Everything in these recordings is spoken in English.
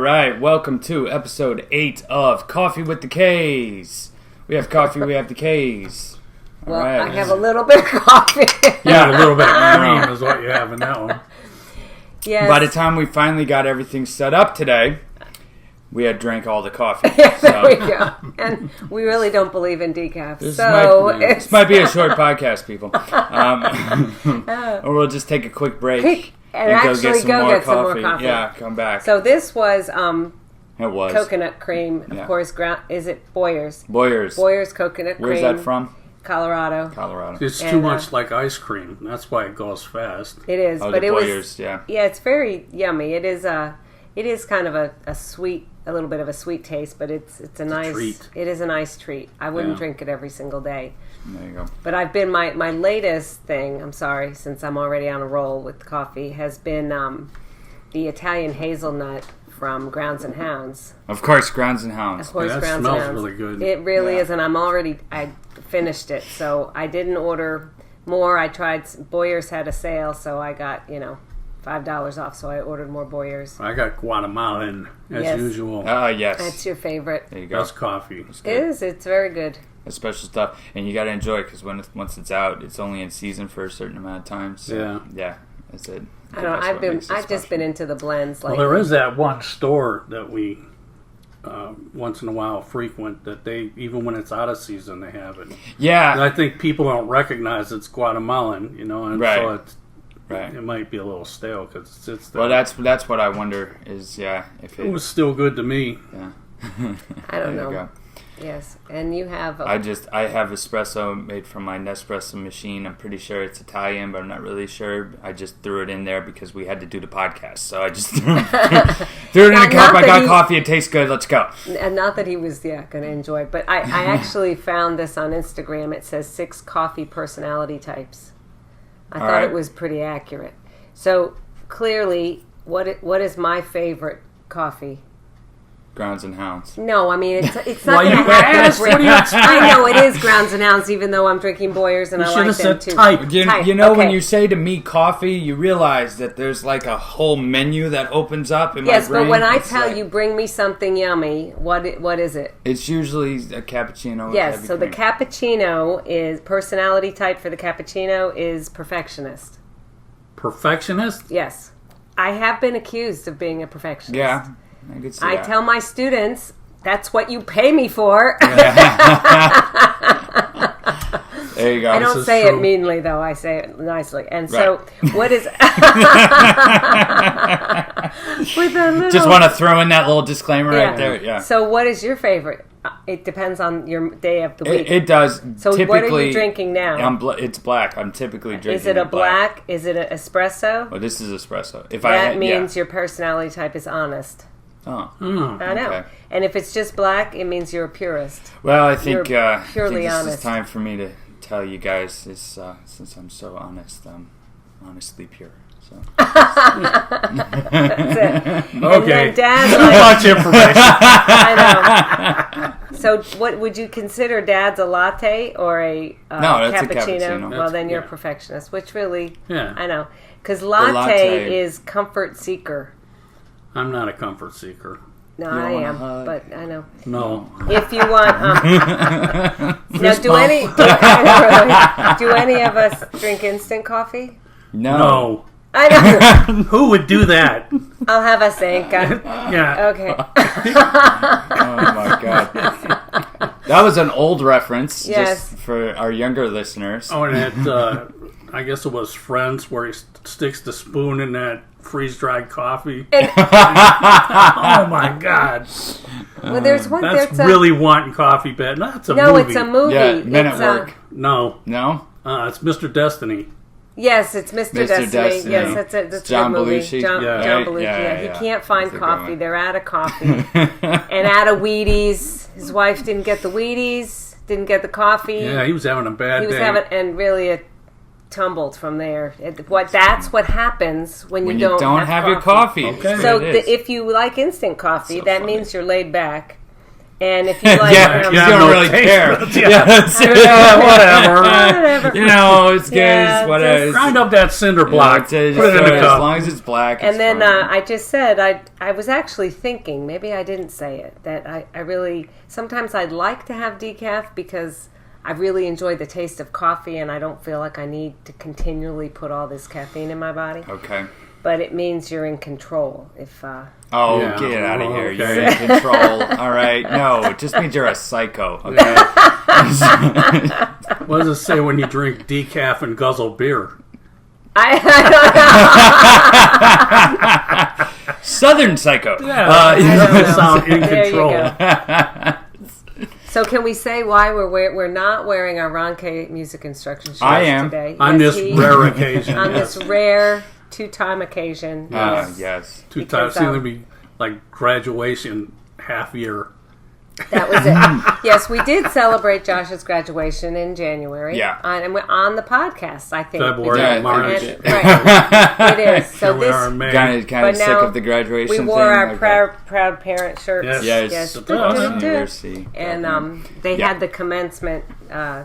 right, welcome to episode 8 of Coffee with the Kays. We have coffee, we have the Kays. Well, right. I have a little bit of coffee. Yeah, a little bit of cream is what you have in that one. Yes. By the time we finally got everything set up today, we had drank all the coffee. There we go. And we really don't believe in decaf. This might be a short podcast, people. Or we'll just take a quick break and go actually get some more coffee. Yeah, come back. So this was, It was coconut cream. Of course, is it Boyer's? Boyer's. Boyer's coconut cream. Where's that from? Colorado. It's too much like ice cream. That's why it goes fast. It is, but it Boyer's, was. Yeah, it's very yummy. It is kind of a sweet, a little bit of a sweet taste, but it's a nice treat. It is a nice treat. I wouldn't drink it every single day. There you go. But I've been my latest thing. I'm sorry, since I'm already on a roll with coffee, has been the Italian hazelnut from Grounds and Hounds. Of course, Grounds and Hounds. Of course, that Grounds smells and Hounds. really good. It really is, and I finished it, so I didn't order more. I tried. Boyer's had a sale, so I got $5 off, so I ordered more Boyer's. I got Guatemalan as usual. Yes. That's your favorite. There you go. That's coffee. It is. It's very good. It's special stuff, and you got to enjoy it because once it's out, it's only in season for a certain amount of time. So, yeah, that's it. I don't know. I've just been into the blends. Well, there is that one store that we once in a while frequent that they, even when it's out of season, they have it. Yeah, and I think people don't recognize it's Guatemalan, and right. so it's. Right. It might be a little stale because it sits there. Well, that's what I wonder is, if it was still good to me. Yeah. I don't know. You go. Yes, and you have... I have espresso made from my Nespresso machine. I'm pretty sure it's Italian, but I'm not really sure. I just threw it in there because we had to do the podcast, so I just threw it in a cup. I got coffee. It tastes good. Let's go. And not that he was, going to enjoy it, but I actually found this on Instagram. It says 6 coffee personality types. I thought it was pretty accurate. So clearly, what is my favorite coffee? Grounds and Hounds. No, I mean it's not going to happen. I know it is Grounds and Hounds, even though I'm drinking Boyer's and I like them too. Type. You know, when you say to me coffee, you realize that there's like a whole menu that opens up in my brain. Yes, but when I tell you bring me something yummy, what is it? It's usually a cappuccino. Yes, so the cappuccino is personality type for the cappuccino is perfectionist. Perfectionist? Yes, I have been accused of being a perfectionist. Yeah. I tell my students, that's what you pay me for. There you go. I don't say it meanly, though. I say it nicely. And so, what is... With a little... Just want to throw in that little disclaimer right there. Yeah. So what is your favorite? It depends on your day of the week. It does. So what are you drinking now? It's black. I'm typically drinking Is it a black? Is it an espresso? Well, this is espresso. That means your personality type is honest. Oh. I know. Okay. And if it's just black, it means you're a purist. Well, I think purely this honest. is time for me to tell you guys, since I'm so honest, I'm honestly pure. So. That's it. Okay. Dad's too much information. I know. So, what would you consider Dad's a latte or a that's cappuccino? a cappuccino. Well, then you're a perfectionist, which really, yeah, I know, because latte is comfort seeker. I'm not a comfort seeker. No, I am, but I know. No. If you want, now do any of us drink instant coffee? No. I know. Who would do that? I'll have a Sanka. Yeah. Okay. Oh my god. That was an old reference, yes, just for our younger listeners. Oh, and that, I guess it was Friends, where he sticks the spoon in that freeze-dried coffee. Oh my god. Well, there's one. That's really wanting coffee bad. No, it's a movie. No, it's a movie. Yeah, Men at Work. No. It's Mr. Destiny. Yes, it's Mr. Destiny. Yes, that's John a movie. Belushi. John Belushi. Yeah. He can't find coffee. They're out of coffee. And out of Wheaties. His wife didn't get the Wheaties, didn't get the coffee. Yeah, he was having a bad day. And really it tumbled from there. That's what happens when you don't have your coffee. Okay. So if you like instant coffee, that means you're laid back. And if you like, you don't really care. Whatever. You know, it's good. Whatever. Grind up that cinder block. Put it in the cup. As long as it's black. And then I just said I was actually thinking, maybe I didn't say it, that I really sometimes I'd like to have decaf because I really enjoy the taste of coffee, and I don't feel like I need to continually put all this caffeine in my body. Okay. But it means you're in control if. Get out of here! Okay. You're in control. All right, no, it just means you're a psycho. Okay. What does it say when you drink decaf and guzzle beer? I don't know. Southern psycho. Yeah, sound in There control. you go. So can we say why we're not wearing our Ron Kaye music instruction shirts today? On this rare occasion. On this rare two-time occasion. Yes. Two times seemed to be like graduation half year. That was it. Yes, we did celebrate Josh's graduation in January. Yeah. And we're on the podcast, I think. February, March. Right. It is. So Here we are in May. Kind of sick of the graduation we thing. wore our proud parent shirts. Yes. University. And they had the commencement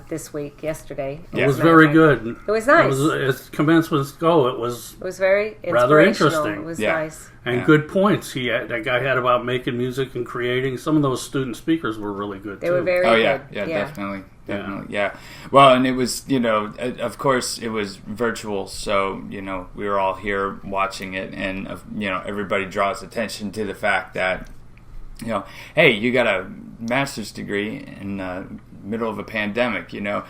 this week, yesterday. It was very good. It was nice. As commencements go, it was very rather inspirational. interesting. It was nice. And good points that guy had about making music and creating. Some of those student speakers were really good, too. They were very good. Yeah, definitely. Yeah. Well, and it was, of course, it was virtual, so, we were all here watching it, and, everybody draws attention to the fact that, hey, you got a master's degree in the middle of a pandemic, and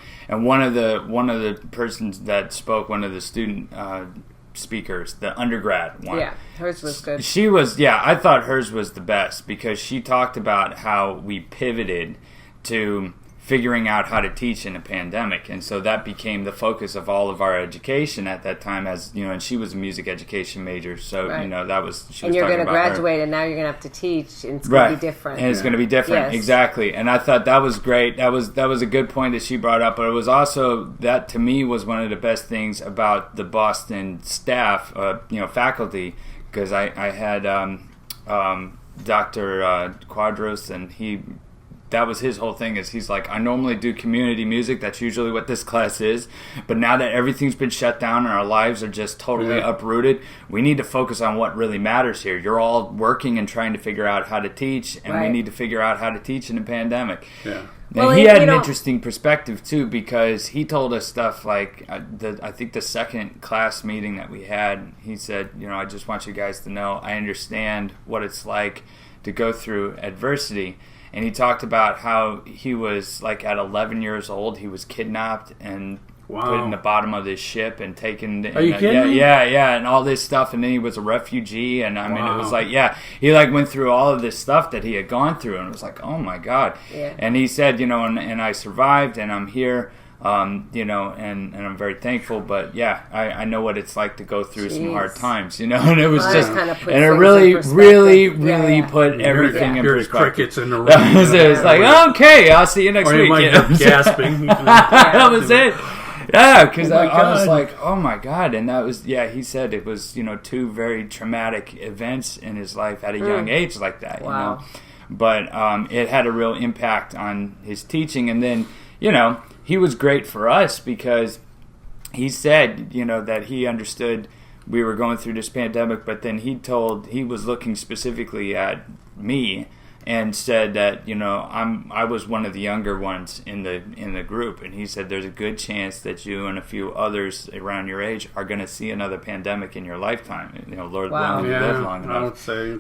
one of the persons that spoke, one of the student speakers, the undergrad one. Yeah, hers was good. She was, I thought hers was the best because she talked about how we pivoted to figuring out how to teach in a pandemic, and so that became the focus of all of our education at that time. As and she was a music education major, so that was. And you're going to graduate, and now you're going to have to teach, and it's going to be different. And it's going to be different, exactly. And I thought that was great. That was a good point that she brought up. But it was also that to me was one of the best things about the Boston staff, faculty, because I had Dr. Quadros, and that was his whole thing. Is he's like, I normally do community music. That's usually what this class is. But now that everything's been shut down and our lives are just totally uprooted, we need to focus on what really matters here. You're all working and trying to figure out how to teach, and we need to figure out how to teach in a pandemic. Yeah. And he had an interesting perspective too, because he told us stuff like I think the second class meeting that we had, he said, I just want you guys to know I understand what it's like to go through adversity. And he talked about how he was, like, at 11 years old, he was kidnapped and put in the bottom of this ship and taken. Are you kidding me? Yeah, and all this stuff. And then he was a refugee. And, I mean, it was like, he, went through all of this stuff that he had gone through. And it was like, oh, my God. Yeah. And he said, and I survived, and I'm here. And I'm very thankful, but I know what it's like to go through some hard times, and it was and it really put everything in There's perspective. Crickets in the room. It's like, okay, I'll see you next week. You might have gasping. That was it. Yeah, because I was like, oh my God. And that was, he said it was, two very traumatic events in his life at a young age like that, But it had a real impact on his teaching. And then, he was great for us because he said, that he understood we were going through this pandemic, but then he was looking specifically at me and said that, I was one of the younger ones in the group, and he said there's a good chance that you and a few others around your age are going to see another pandemic in your lifetime. Lord willing, you live long enough, I would say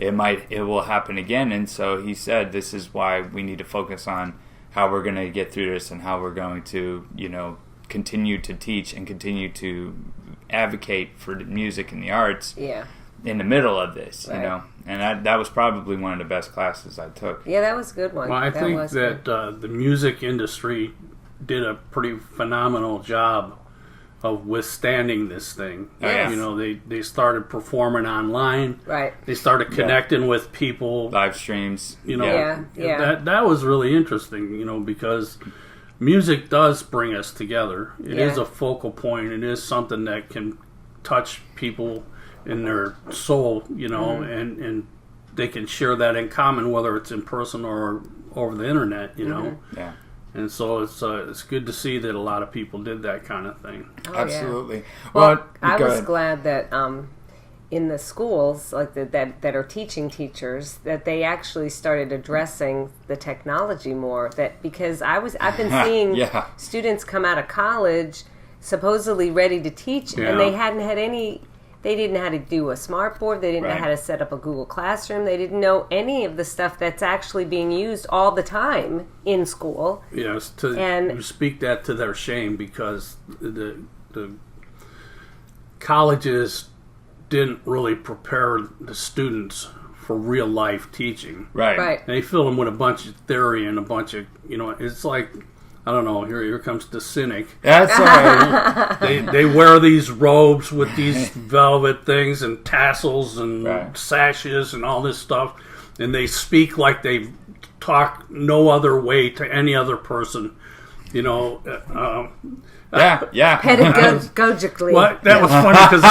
it will happen again. And so he said this is why we need to focus on how we're going to get through this and how we're going to, continue to teach and continue to advocate for the music and the arts in the middle of this, And that was probably one of the best classes I took. Yeah, that was a good one. Well, I think that the music industry did a pretty phenomenal job of withstanding this thing. Yes. They started performing online. Right. They started connecting with people. Live streams. That was really interesting, because music does bring us together. It is a focal point. It is something that can touch people in their soul, and they can share that in common, whether it's in person or over the internet, you know. Yeah. And so it's good to see that a lot of people did that kind of thing. Oh, Absolutely. Yeah. Well, I was ahead. glad that in the schools, like that are teaching teachers, that they actually started addressing the technology more. That because I've been seeing students come out of college supposedly ready to teach, and they hadn't had any. They didn't know how to do a smartboard. They didn't know how to set up a Google Classroom. They didn't know any of the stuff that's actually being used all the time in school. Yes, you speak that to their shame, because the colleges didn't really prepare the students for real life teaching. Right. They fill them with a bunch of theory and a bunch of, it's like, I don't know, here comes the cynic. That's all right. They wear these robes with these velvet things and tassels and sashes and all this stuff, and they speak like they talk no other way to any other person, Pedagogically. Well, that was funny, because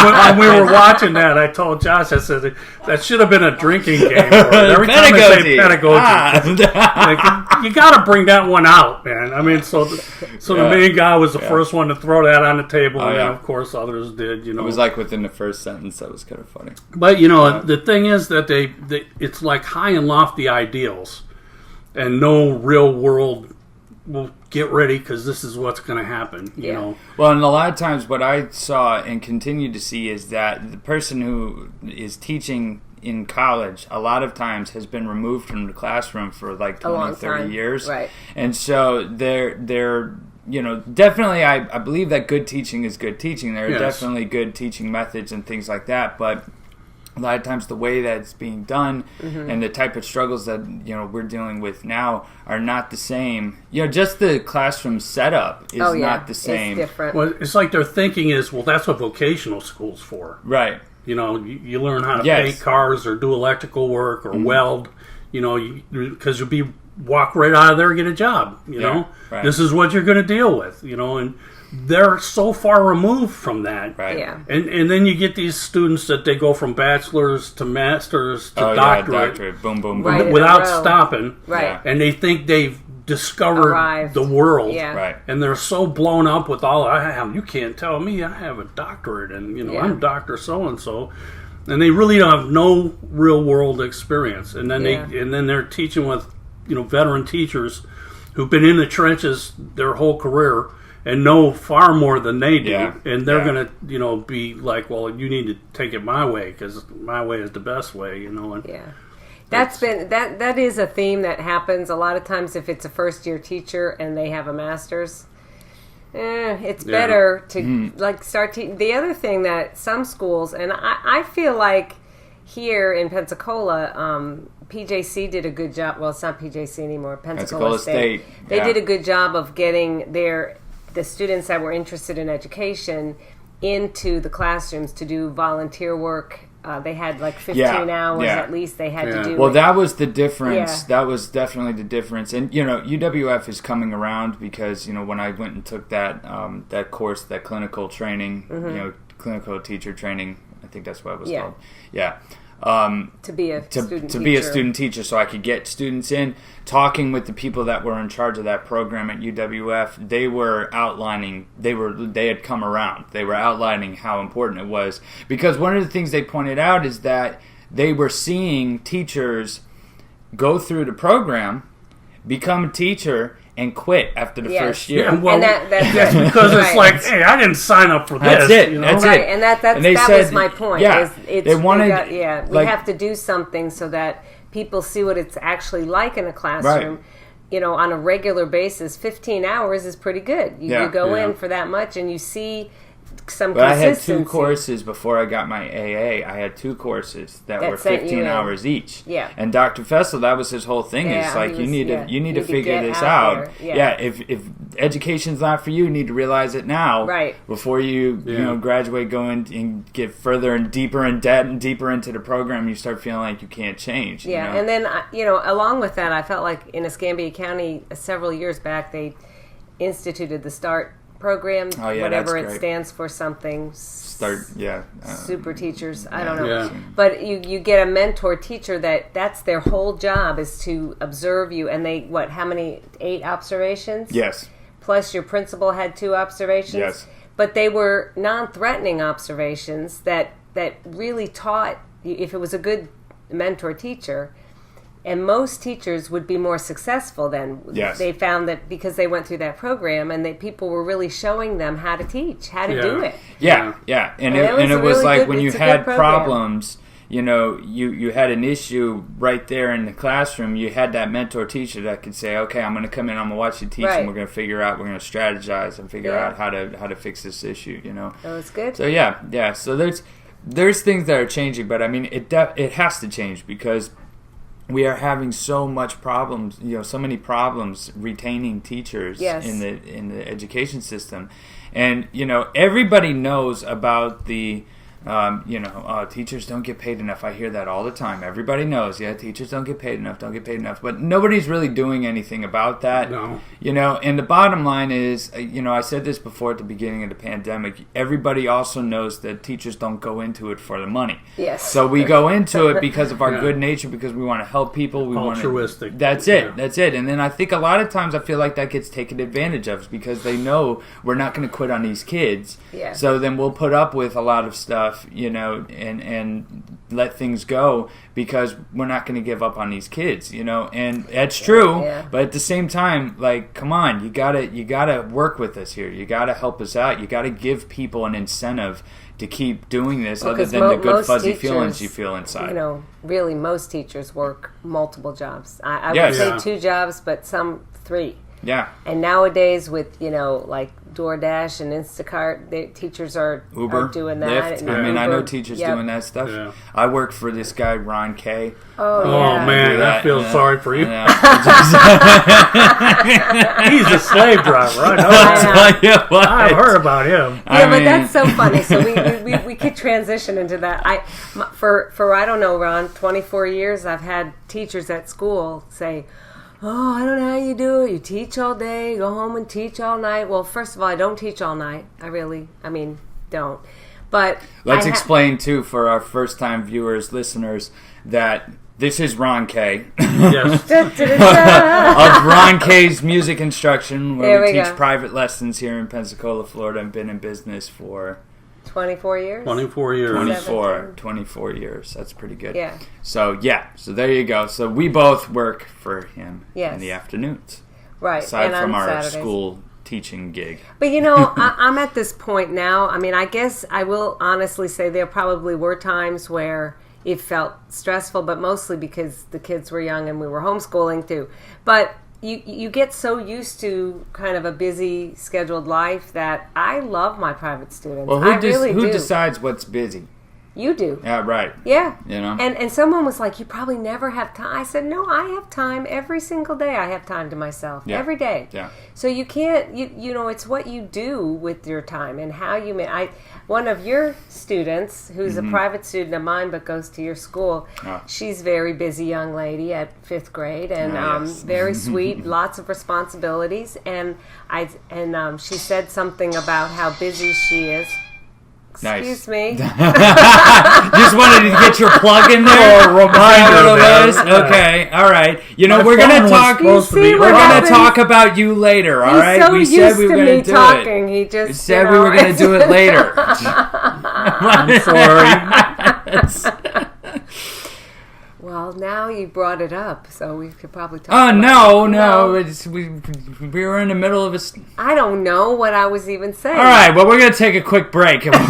when we were watching that, I told Josh, I said, that should have been a drinking game. Every time I say pedagogy, you got to bring that one out, man. I mean, so the main guy was the first one to throw that on the table, and then, of course, others did. It was like within the first sentence. That was kind of funny. But the thing is that it's like high and lofty ideals, and no real world. Well, get ready, because this is what's going to happen, you know. Well, and a lot of times what I saw and continue to see is that the person who is teaching in college a lot of times has been removed from the classroom for like 20, 30 years. Right. And so they're definitely I believe that good teaching is good teaching. There are definitely good teaching methods and things like that, but a lot of times the way that it's being done and the type of struggles that we're dealing with now are not the same. Just the classroom setup is not the same. It's different. Well, it's like their thinking is, well, that's what vocational school's for. Right. You learn how to paint cars or do electrical work or weld, because you'll walk right out of there and get a job, know. Right. This is what you're going to deal with, and they're so far removed from that. Right. Yeah. And then you get these students that they go from bachelor's to master's to doctorate. Boom, boom, boom. Right. Without stopping. Right. And they think they've discovered the world. Yeah. Right. And they're so blown up with all I have. You can't tell me I have a doctorate, and I'm Dr. So-and-so. And they really don't have no real world experience. And then they're teaching with, veteran teachers who've been in the trenches their whole career and know far more than they do, and they're gonna, be like, well, you need to take it my way, because my way is the best way, And that is a theme that happens a lot of times if it's a first year teacher and they have a master's. It's better to start teaching. The other thing that some schools, and I feel like here in Pensacola, PJC did a good job. Well, it's not PJC anymore. Pensacola State. They did a good job of getting the students that were interested in education into the classrooms to do volunteer work. They had like 15 hours at least they had to do. Well, that was the difference. That was definitely the difference. And, UWF is coming around because, when I went and took that course, that clinical training, clinical teacher training, I think that's what it was called. Yeah. To be a student teacher, so I could get students in. Talking with the people that were in charge of that program at UWF, they were outlining. They had come around. They were outlining how important it was, because one of the things they pointed out is that they were seeing teachers go through the program, become a teacher, and quit after the first year. Yeah, well, that's because it's like, hey, I didn't sign up for this. That's it. That's right. it. And that was my point. Yeah, we have to do something so that people see what it's actually like in a classroom. Right. On a regular basis, 15 hours is pretty good. You go in for that much, and you see some consistency. I had 2 courses before I got my AA. I had 2 courses that were 15 hours each. Yeah. And Dr. Fessel, that was his whole thing. It's like, you need to figure this out. If education's not for you, you need to realize it now. Right. Before you graduate, go in and get further and deeper in debt and deeper into the program, you start feeling like you can't change. Yeah. And then along with that, I felt like in Escambia County several years back, they instituted the START program, whatever it great. stands for, something. Super teachers. I don't know. Yeah. But you get a mentor teacher that's their whole job is to observe you. And they, how many, 8 observations? Yes. Plus your principal had 2 observations? Yes. But they were non-threatening observations that really taught, if it was a good mentor teacher, and most teachers would be more successful then. Yes. They found that because they went through that program and that people were really showing them how to teach, how to do it. Yeah. And it was like when you had problems, you know, you had an issue right there in the classroom, you had that mentor teacher that could say, okay, I'm going to come in, I'm going to watch you teach, and we're going to figure out, we're going to strategize and figure out how to fix this issue, you know. That was good. So yeah. So there's things that are changing, but I mean, it has to change because we are having so much problems, you know, so many problems retaining teachers in the education system. And, you know, everybody knows about the, teachers don't get paid enough. I hear that all the time. Everybody knows, teachers don't get paid enough. But nobody's really doing anything about that. No. You know, and the bottom line is, you know, I said this before at the beginning of the pandemic, everybody also knows that teachers don't go into it for the money. Yes. So we go into it because of our good nature, because we want to help people. Altruistic. That's it. And then I think a lot of times I feel like that gets taken advantage of because they know we're not going to quit on these kids. Yeah. So then we'll put up with a lot of stuff, you know, and let things go because we're not going to give up on these kids, you know. And that's true, but at the same time, like, come on, you gotta work with us here. You gotta help us out. You gotta give people an incentive to keep doing this, other than the good fuzzy feelings you feel inside. You know, really, most teachers work multiple jobs. I would say 2 jobs, but some 3. Yeah. And nowadays with, you know, like DoorDash and Instacart, the teachers are doing that. Lyft. I know teachers doing that stuff. Yeah. I work for this guy, Ron Kaye. Oh, yeah. Man, I feel sorry for you. He's a slave driver. I know. I've heard about him. Yeah, but that's so funny. So we could transition into that. For I don't know, Ron, 24 years, I've had teachers at school say, oh, I don't know how you do it. You teach all day, go home and teach all night. Well, first of all, I don't teach all night. Don't. But let's explain, too, for our first-time viewers, listeners, that this is Ron Kaye. Yes. Of Ron Kaye's Music Instruction, where we teach private lessons here in Pensacola, Florida, and been in business for 24 years? 24 years. 24 years. That's pretty good. Yeah. So there you go. So we both work for him in the afternoons. Right. Aside from our Saturdays. School teaching gig. But, you know, I'm at this point now. I mean, I guess I will honestly say there probably were times where it felt stressful, but mostly because the kids were young and we were homeschooling too. But you get so used to kind of a busy scheduled life that I love my private students. Well, who decides what's busy? You do. Yeah, right. Yeah. You know? And someone was like, you probably never have time. I said, no, I have time every single day. I have time to myself. Yeah. Every day. Yeah. So you can't, you know, it's what you do with your time and how you one of your students, who's a private student of mine but goes to your school, she's a very busy young lady at 5th grade and very sweet, lots of responsibilities. And she said something about how busy she is. Excuse me. Just wanted to get your plug in there. Or a reminder. Okay, all right. You know, we're gonna talk. We're gonna talk about you later. All right. So we said we were gonna do talking. it. He just we said we were gonna do it later. I'm sorry. Well, now you brought it up, so we could probably talk about it. No. We were in the middle of a... I don't know what I was even saying. All right, well, we're going to take a quick break. Collect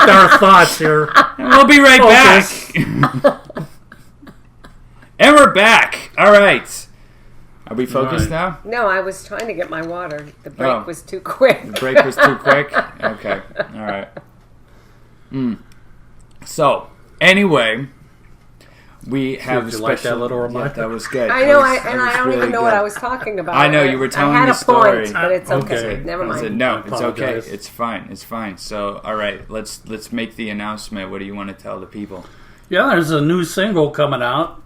our thoughts here. And we'll be right back. And we're back. All right. Are we focused now? No, I was trying to get my water. The break was too quick. The break was too quick? Okay. All right. So... Anyway, we have a special... like that little reminder? Yeah, that was good. I know, I don't even know what I was talking about. I know, you were telling me the story. Point, but it's okay. Never mind. No, it's okay. It's fine. So, all right, let's make the announcement. What do you want to tell the people? Yeah, there's a new single coming out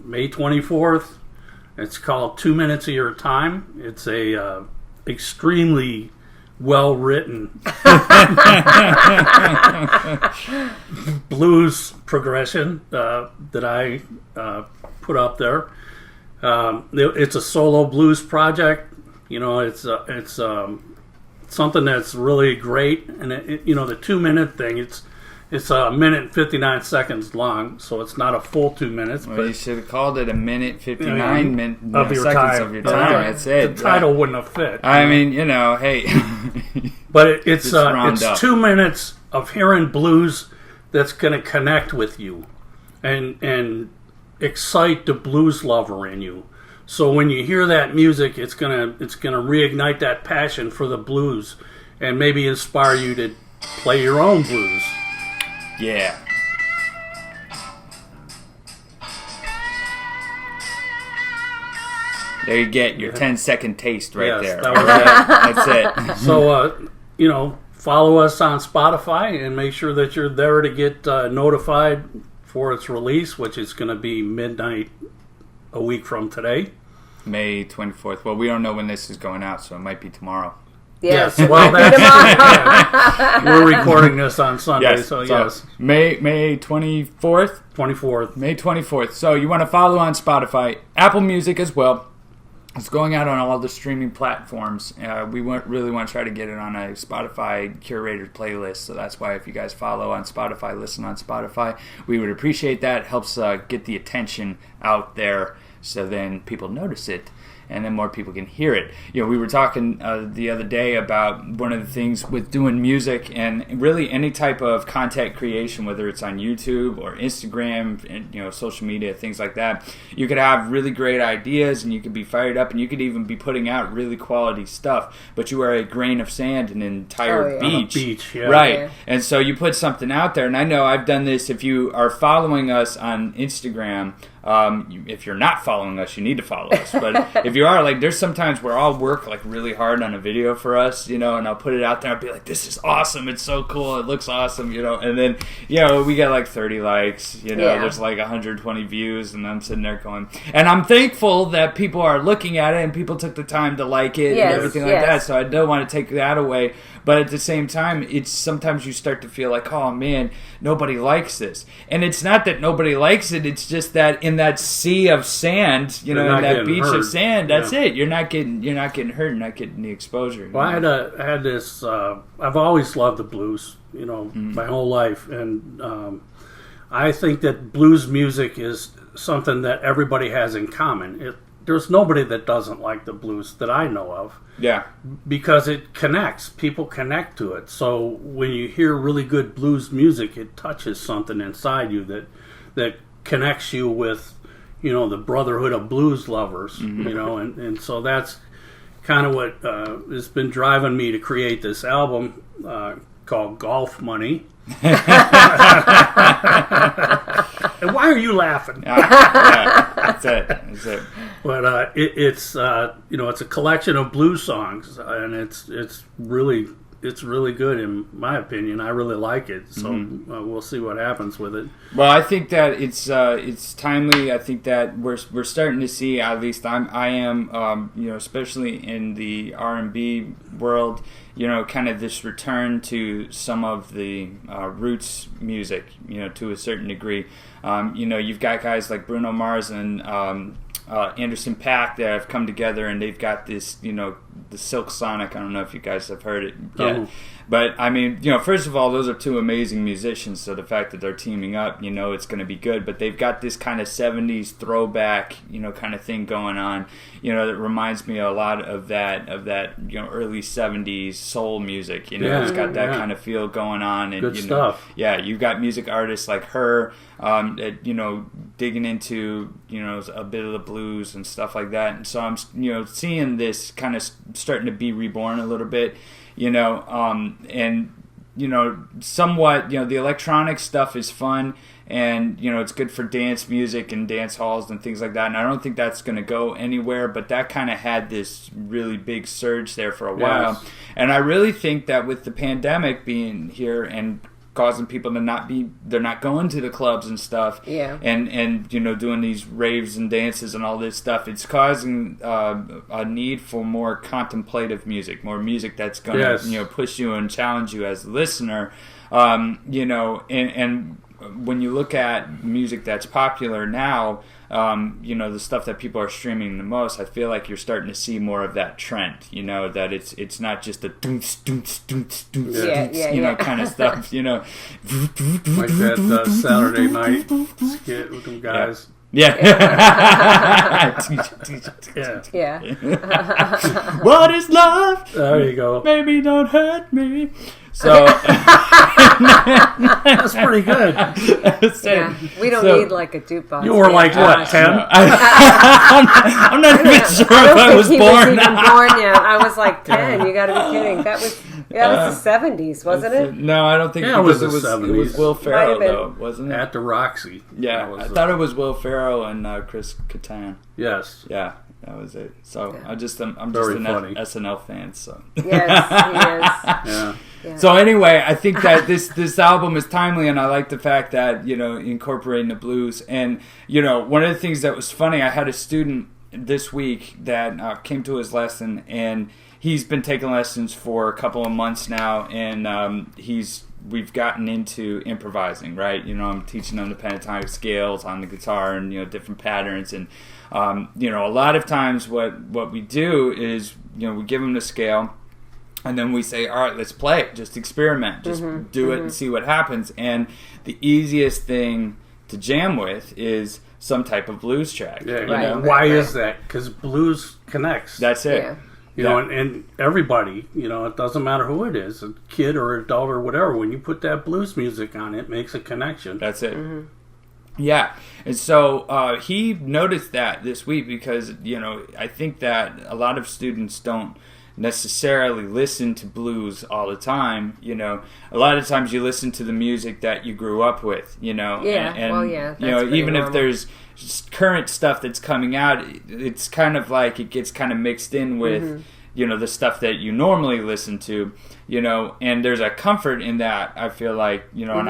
May 24th. It's called 2 Minutes of Your Time. It's a extremely well written blues progression that I put up there. It's a solo blues project. It's something that's really great, and the 2-minute thing. It's a minute and 59 seconds long, so it's not a full 2 minutes. Well, but you should have called it a minute 59 of your seconds time. of your time. That's it. The title wouldn't have fit. I mean, hey. But it's 2 minutes of hearing blues that's going to connect with you and excite the blues lover in you. So when you hear that music, it's gonna reignite that passion for the blues and maybe inspire you to play your own blues. Yeah. There you get your 10-second taste right there. That's it. So, follow us on Spotify and make sure that you're there to get notified for its release, which is going to be midnight a week from today. May 24th. Well, we don't know when this is going out, so it might be tomorrow. Yes. Well, we're recording this on Sunday, so yes. May 24th? 24th. May 24th. So you want to follow on Spotify, Apple Music as well. It's going out on all the streaming platforms. We really want to try to get it on a Spotify curated playlist, so that's why if you guys follow on Spotify, listen on Spotify, we would appreciate that. It helps get the attention out there so then people notice it. And then more people can hear it. We were talking the other day about one of the things with doing music and really any type of content creation, whether it's on YouTube or Instagram, and, social media, things like that. You could have really great ideas and you could be fired up and you could even be putting out really quality stuff, but you are a grain of sand in an entire beach. Right. Yeah. And so you put something out there, and I know I've done this. If you are following us on Instagram, if you're not following us, you need to follow us. But if you are, there's sometimes where I'll work really hard on a video for us, and I'll put it out there. I'll be like, "This is awesome! It's so cool! It looks awesome!" And then we get 30 likes. There's 120 views, and I'm sitting there going, and I'm thankful that people are looking at it and people took the time to like it and everything like that. So I don't want to take that away. But at the same time, it's sometimes you start to feel like, oh man, nobody likes this. And it's not that nobody likes it, it's just that in that sea of sand, in that beach of sand, that's it. You're not getting hurt, you're not getting the exposure. Well, I had this I've always loved the blues, my whole life, and I think that blues music is something that everybody has in common. There's nobody that doesn't like the blues that I know of. Yeah. Because it connects. People connect to it. So when you hear really good blues music, it touches something inside you that connects you with, the brotherhood of blues lovers, and so that's kind of what has been driving me to create this album called Golf Money. And why are you laughing? That's it. But it's a collection of blues songs, and it's really good in my opinion. I really like it, so we'll see what happens with it. Well, I think that it's timely. I think that we're starting to see, at least I am, especially in the R&B world, kind of this return to some of the roots music, to a certain degree. You've got guys like Bruno Mars and Anderson .Paak that have come together, and they've got this, the Silk Sonic. I don't know if you guys have heard it yet. But, I mean, first of all, those are two amazing musicians, so the fact that they're teaming up, it's going to be good. But they've got this kind of 70s throwback, kind of thing going on, that reminds me a lot of that early 70s soul music, it's got that kind of feel going on. And, good stuff. Yeah, you've got music artists like her, digging into, a bit of the blues and stuff like that. And so I'm, seeing this kind of starting to be reborn a little bit. And somewhat, the electronic stuff is fun, and it's good for dance music and dance halls and things like that, and I don't think that's going to go anywhere, but that kind of had this really big surge there for a while. And I really think that with the pandemic being here and causing people to they're not going to the clubs and stuff. Yeah. And doing these raves and dances and all this stuff. It's causing a need for more contemplative music, more music that's going to push you and challenge you as a listener. And when you look at music that's popular now, the stuff that people are streaming the most, I feel like you're starting to see more of that trend, that it's not just a doonts, doonts, doonts, doonts, kind of stuff, Like that Saturday night skit with them guys. Yeah. Yeah. What is love? There you go. Baby, don't hurt me. So that's pretty good. We don't need like a jukebox. You were like what, 10? I'm not even sure if I was born. Was even born yet. I was like 10. You got to be kidding. That was the 70s, wasn't it? No, I don't think it was the 70s. It was Will Ferrell though, wasn't it? At the Roxy. Yeah, I thought it was Will Ferrell and Chris Kattan. Yes. Yeah. That was it. So I'm just an SNL fan. So yes, he is. Yeah. So anyway, I think that this album is timely, and I like the fact that incorporating the blues. And one of the things that was funny, I had a student this week that came to his lesson, and he's been taking lessons for a couple of months now, and we've gotten into improvising, right? I'm teaching them the pentatonic scales on the guitar and different patterns, and a lot of times what we do is we give them the scale, and then we say, all right, let's play it, just experiment, just do it and see what happens. And the easiest thing to jam with is some type of blues track. Yeah, why is that? Because blues connects. That's it. Yeah. And everybody, it doesn't matter who it is, a kid or adult or whatever, when you put that blues music on, it makes a connection. That's it. Mm-hmm. Yeah. And so he noticed that this week because, I think that a lot of students don't necessarily listen to blues all the time. A lot of times you listen to the music that you grew up with, even if there's current stuff that's coming out, it's kind of like it gets kind of mixed in with the stuff that you normally listen to, and there's a comfort in that. I feel like and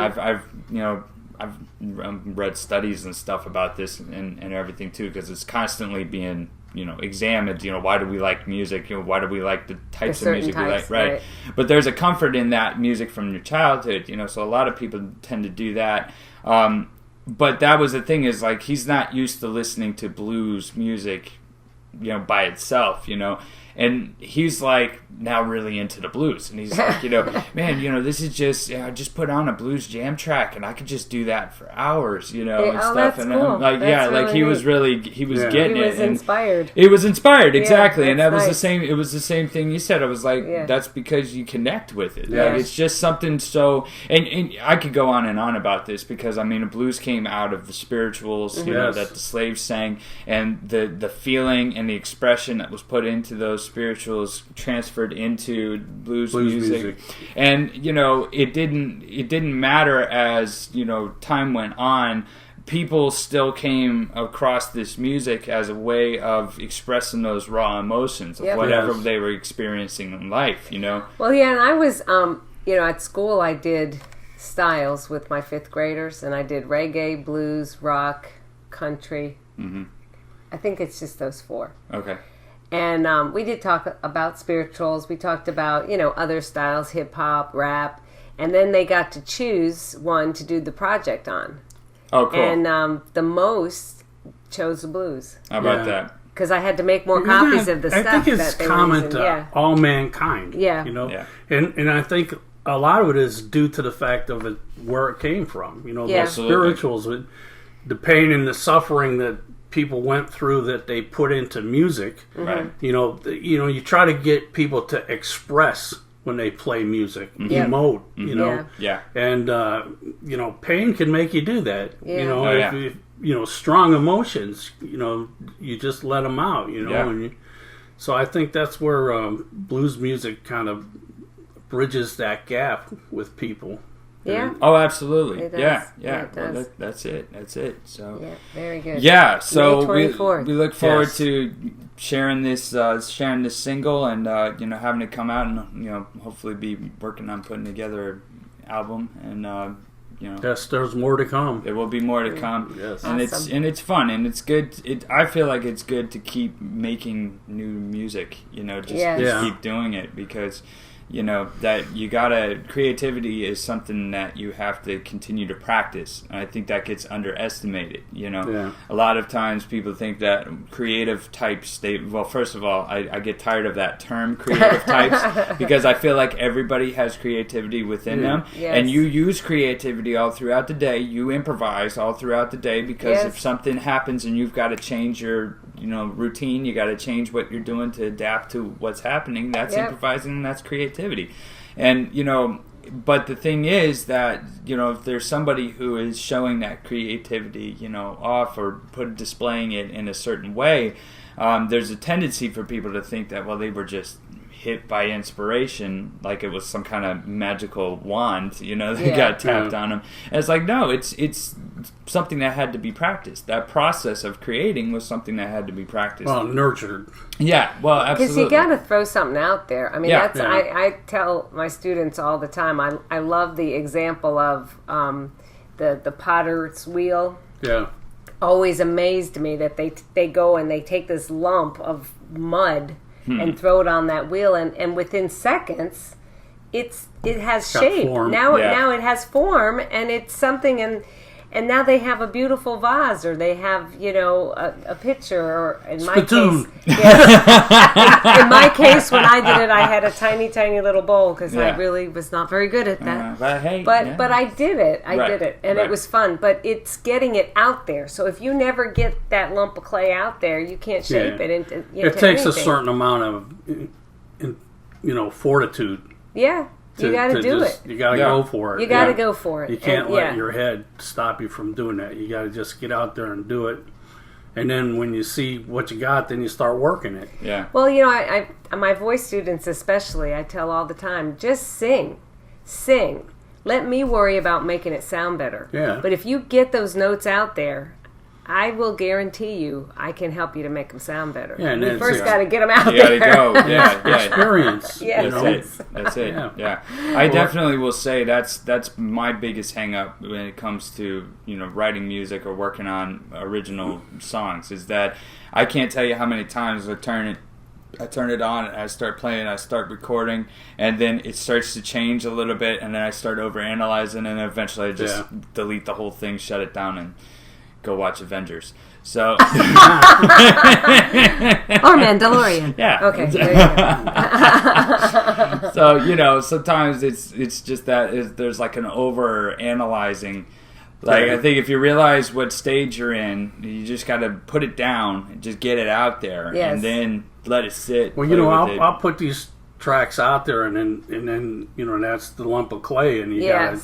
I've read studies and stuff about this and everything too, because it's constantly being examined. Why do we like music? Why do we like the types of music we like? Right. But there's a comfort in that music from your childhood. So a lot of people tend to do that. But that was the thing, is like he's not used to listening to blues music, by itself, and he's like now really into the blues, and he's like, man, this is just, I just put on a blues jam track and I could just do that for hours, and stuff. That's and cool. Like, that's like he was really, he was getting it. He was inspired. It was inspired, exactly, and that was nice. the same. It was the same thing you said. I was like, that's because you connect with it. Like, it's just something so. And I could go on and on about this because the blues came out of the spirituals, that the slaves sang, and the feeling and the expression that was put into those spirituals transferred into blues music. And it didn't matter as time went on. People still came across this music as a way of expressing those raw emotions of whatever they were experiencing in life. Well, and I was at school I did styles with my 5th graders, and I did reggae, blues, rock, country. I think it's just those 4. Okay. And we did talk about spirituals. We talked about, other styles, hip-hop, rap. And then they got to choose one to do the project on. Oh, cool. And the most chose the blues. How about that? Because I had to make more copies of the stuff. I think it's that they common to all mankind. Yeah. And I think a lot of it is due to the fact of where it came from. The spirituals, the pain and the suffering that people went through that they put into music. Right. You try to get people to express when they play music, emote, and pain can make you do that. If strong emotions, you just let them out, and so I think that's where blues music kind of bridges that gap with people. Yeah. Oh, absolutely. It does. Yeah. It does. Well, that's it. So. Yeah. Very good. Yeah. So May we 24th. look forward to sharing this single and having it come out and hopefully be working on putting together album, and yes, there's more to come. There will be more to come. Yes. And it's fun, and it's good. I feel like it's good to keep making new music. Just keep doing it, because that you gotta, creativity is something that you have to continue to practice, and I think that gets underestimated. A lot of times people think that creative types, first of all, I get tired of that term, creative types, because I feel like everybody has creativity within them, and you use creativity all throughout the day. You improvise all throughout the day, because if something happens and you've got to change your routine, you got to change what you're doing to adapt to what's happening. That's improvising, and that's creativity. And but the thing is that if there's somebody who is showing that creativity off, or displaying it in a certain way, there's a tendency for people to think that, well, they were just hit by inspiration, like it was some kind of magical wand, that got tapped on them. And it's like, no, it's something that had to be practiced. That process of creating was something that had to be practiced. Well, nurtured. Yeah, well, absolutely. Because you got to throw something out there. I mean, I tell my students all the time, I love the example of the potter's wheel. Yeah. Always amazed me that they go and they take this lump of mud and throw it on that wheel, and within seconds, it has shape. Form. Now it has form, and it's something, and now they have a beautiful vase, or they have a picture, or in my Spittoon. case, in my case, when I did it, I had a tiny little bowl, because I really was not very good at that. But I did it. I did it, and it was fun. But it's getting it out there. So if you never get that lump of clay out there, you can't shape it into it takes anything. A certain amount of fortitude. Yeah. You got to do it. You got to go for it. You got to go for it. You can't let your head stop you from doing that. You got to just get out there and do it. And then when you see what you got, then you start working it. Yeah. Well, I my voice students especially, I tell all the time, just sing. Let me worry about making it sound better. Yeah. But if you get those notes out there, I will guarantee you I can help you to make them sound better. Yeah, and you first got to get them out there. You got to go. Yeah. Experience. That's it. Yeah. I definitely will say that's my biggest hang up when it comes to writing music or working on original songs, is that I can't tell you how many times I turn it on and I start playing, I start recording, and then it starts to change a little bit, and then I start overanalyzing, and eventually I just delete the whole thing, shut it down, and go watch Avengers. So or Mandalorian. Yeah. Okay. So sometimes it's just that there's like an over analyzing. Like, I think if you realize what stage you're in, you just got to put it down and just get it out there, and then let it sit. Well, I'll put these tracks out there, and then that's the lump of clay, and you got to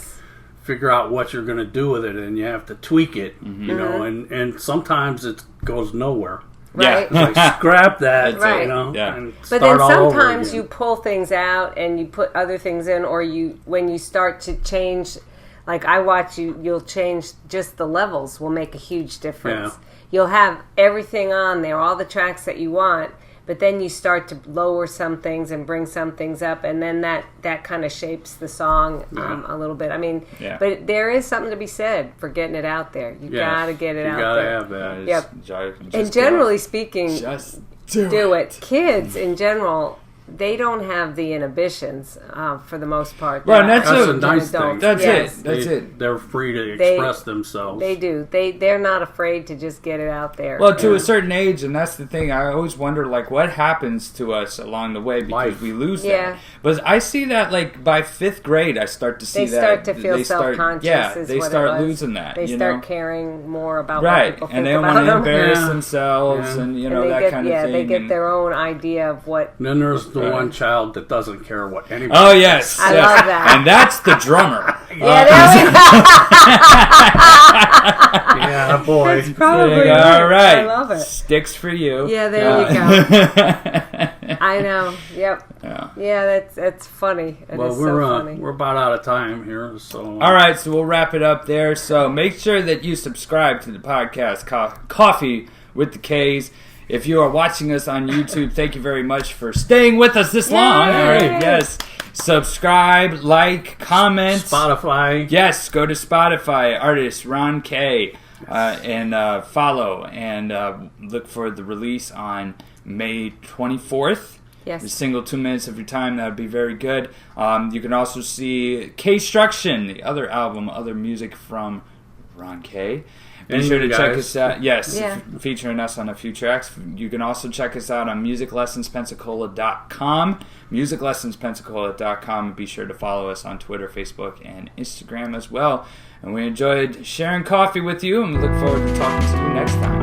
figure out what you're going to do with it, and you have to tweak it, and sometimes it goes nowhere. Right. Like, scrap that, right. and but then sometimes you pull things out and you put other things in, or when you start to change, like I watch you'll change just the levels will make a huge difference. Yeah. You'll have everything on there, all the tracks that you want, but then you start to lower some things and bring some things up, and then that kind of shapes the song a little bit. I mean, but there is something to be said for getting it out there. You got to get it out there. You got to have that. Yep. And generally speaking, just do it. Kids in general, they don't have the inhibitions for the most part. Right, that's a nice thing. That's it. They're free to express themselves. They do. They're not afraid to just get it out there. Well, to a certain age, and that's the thing. I always wonder, like, what happens to us along the way because we lose that. But I see that, like, by 5th grade, I start to see they start to feel self-conscious. Yeah, they start losing that. They start caring more about what people think and they about want to them. embarrass themselves, and that kind of thing. They get their own idea of what. And then there's the one child that doesn't care what anybody. Oh yes, I love that, and that's the drummer. Yeah, boy. That's probably all right. I love it. Sticks for you. Yeah, there you go. I know. Yep. Yeah, that's funny. Well, we're about out of time here, so. All right, so we'll wrap it up there. So make sure that you subscribe to the podcast, Coffee with the Kays. If you are watching us on YouTube, thank you very much for staying with us this long. All right, yes. Subscribe, like, comment. Spotify. Yes, go to Spotify. Artist Ron Kaye. And follow and look for the release on May 24th. Yes. A single 2 minutes of your time, that would be very good. You can also see K-Struction, the other album, other music from Ron Kaye. Be sure to check us out. Yes, featuring us on a few tracks. You can also check us out on musiclessonspensacola.com. Musiclessonspensacola.com. Be sure to follow us on Twitter, Facebook, and Instagram as well. And we enjoyed sharing coffee with you, and we look forward to talking to you next time.